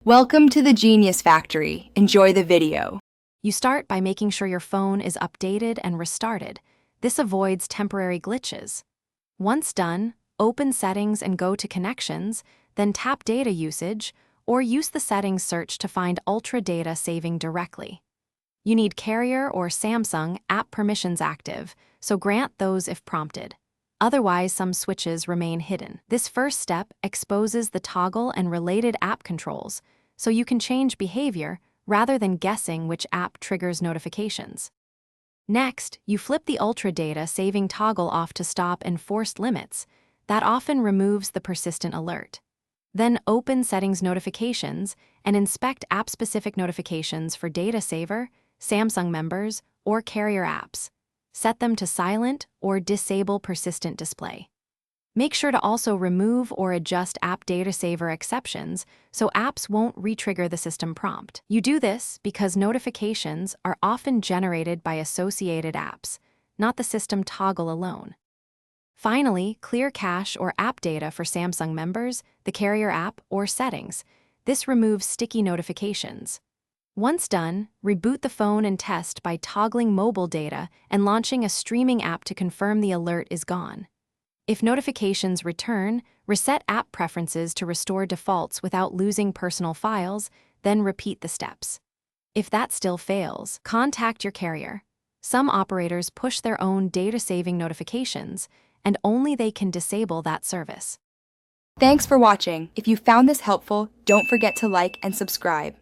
Welcome to the Genius Factory. Enjoy the video. You start by making sure your phone is updated and restarted. This avoids temporary glitches. Once done, open Settings and go to Connections, then tap Data Usage, or use the Settings search to find Ultra Data Saving directly. You need Carrier or Samsung app permissions active, so grant those if prompted. Otherwise, some switches remain hidden. This first step exposes the toggle and related app controls, so you can change behavior rather than guessing which app triggers notifications. Next, you flip the Ultra Data Saving toggle off to stop enforced limits. That often removes the persistent alert. Then open Settings Notifications and inspect app-specific notifications for Data Saver, Samsung members, or Carrier apps. Set them to silent or disable persistent display. Make sure to also remove or adjust app data saver exceptions so apps won't re-trigger the system prompt. You do this because notifications are often generated by associated apps, not the system toggle alone. Finally, clear cache or app data for Samsung members, the Carrier app, or Settings. This removes sticky notifications. Once done, reboot the phone and test by toggling mobile data and launching a streaming app to confirm the alert is gone. If notifications return, reset app preferences to restore defaults without losing personal files, then repeat the steps. If that still fails, contact your carrier. Some operators push their own data-saving notifications, and only they can disable that service. Thanks for watching. If you found this helpful, don't forget to like and subscribe.